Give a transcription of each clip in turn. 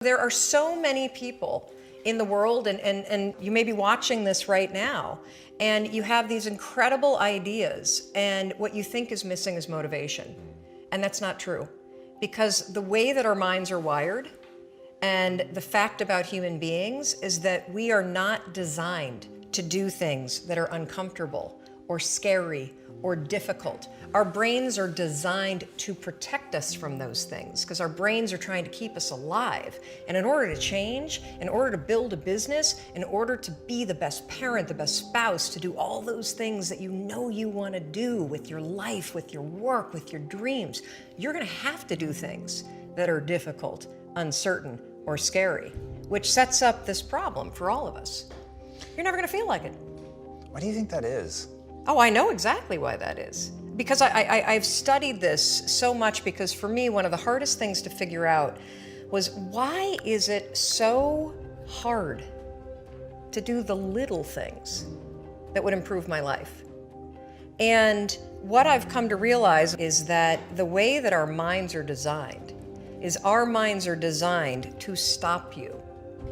There are so many people in the world, and you may be watching this right now, and you have these incredible ideas, and what you think is missing is motivation. And that's not true. Because the way that our minds are wired, and the fact about human beings, is that we are not designed to do things that are uncomfortable or scary or difficult. Our brains are designed to protect us from those things because our brains are trying to keep us alive. And in order to change, in order to build a business, in order to be the best parent, the best spouse, to do all those things that you know you want to do with your life, with your work, with your dreams, you're going to have to do things that are difficult, uncertain, or scary, which sets up this problem for all of us. You're never going to feel like it. Why do you think that is? Oh, I know exactly why that is. Because I've studied this so much, because for me, one of the hardest things to figure out was, why is it so hard to do the little things that would improve my life? And what I've come to realize is that the way that our minds are designed is our minds are designed to stop you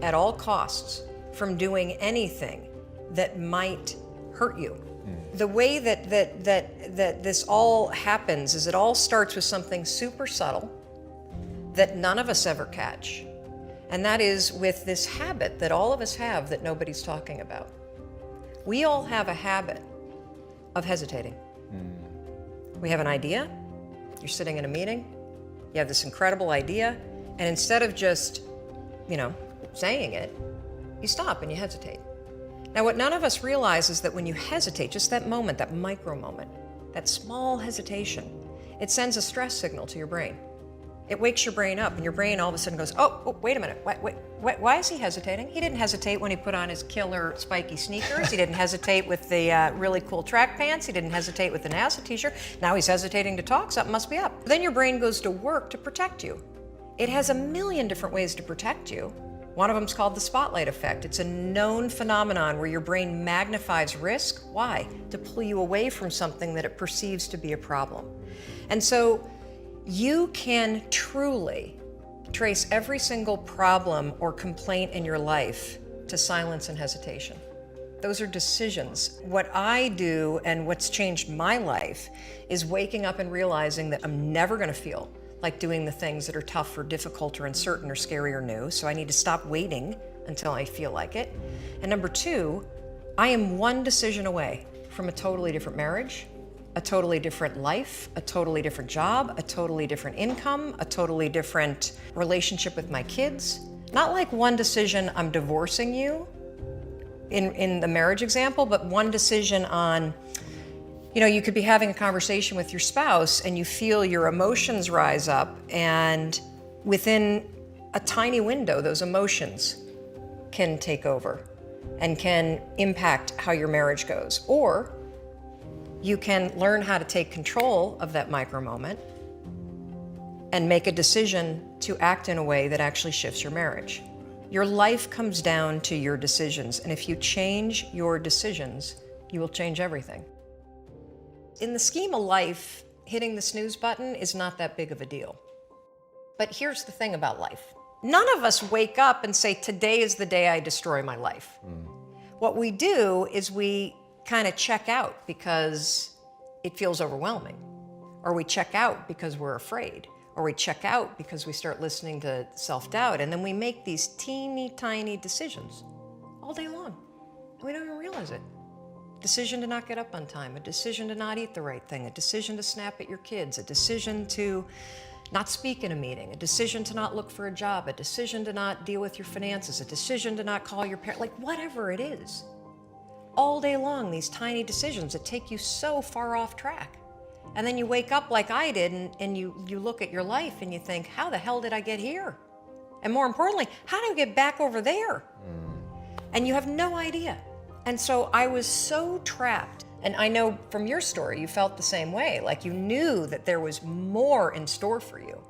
at all costs from doing anything that might hurt you. The way that this all happens is it all starts with something super subtle that none of us ever catch. And that is with this habit that all of us have that nobody's talking about. We all have a habit of hesitating. We have an idea, you're sitting in a meeting, you have this incredible idea, and instead of just, saying it, you stop and you hesitate. Now, what none of us realize is that when you hesitate, just that moment, that micro moment, that small hesitation, it sends a stress signal to your brain. It wakes your brain up, and your brain all of a sudden goes, oh, wait a minute, why is he hesitating? He didn't hesitate when he put on his killer spiky sneakers. He didn't hesitate with the really cool track pants. He didn't hesitate with the NASA t-shirt. Now he's hesitating to talk, something must be up. Then your brain goes to work to protect you. It has a million different ways to protect you. One of them is called the spotlight effect. It's a known phenomenon where your brain magnifies risk. Why? To pull you away from something that it perceives to be a problem. And so you can truly trace every single problem or complaint in your life to silence and hesitation. Those are decisions. What I do, and what's changed my life, is waking up and realizing that I'm never going to feel like doing the things that are tough or difficult or uncertain or scary or new. So I need to stop waiting until I feel like it. And number two, I am one decision away from a totally different marriage, a totally different life, a totally different job, a totally different income, a totally different relationship with my kids. Not like one decision, I'm divorcing you in the marriage example, but one decision on, you could be having a conversation with your spouse and you feel your emotions rise up, and within a tiny window, those emotions can take over and can impact how your marriage goes. Or you can learn how to take control of that micro moment and make a decision to act in a way that actually shifts your marriage. Your life comes down to your decisions, and if you change your decisions, you will change everything. In the scheme of life, hitting the snooze button is not that big of a deal. But here's the thing about life. None of us wake up and say, today is the day I destroy my life. What we do is we kind of check out because it feels overwhelming. Or we check out because we're afraid. Or we check out because we start listening to self-doubt. And then we make these teeny tiny decisions all day long. And we don't even realize it. Decision to not get up on time, a decision to not eat the right thing, a decision to snap at your kids, a decision to not speak in a meeting, a decision to not look for a job, a decision to not deal with your finances, a decision to not call your parents, like whatever it is. All day long, these tiny decisions that take you so far off track. And then you wake up like I did, and you look at your life and you think, how the hell did I get here? And more importantly, how do I get back over there? And you have no idea. And so I was so trapped. And I know from your story, you felt the same way. Like you knew that there was more in store for you,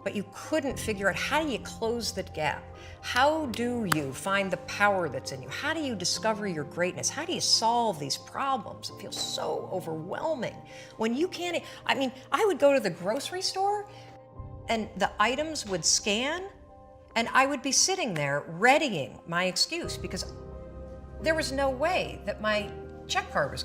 but you couldn't figure out, how do you close that gap? How do you find the power that's in you? How do you discover your greatness? How do you solve these problems? It feels so overwhelming when you can't. I would go to the grocery store and the items would scan And I would be sitting there readying my excuse because there was no way that my check card was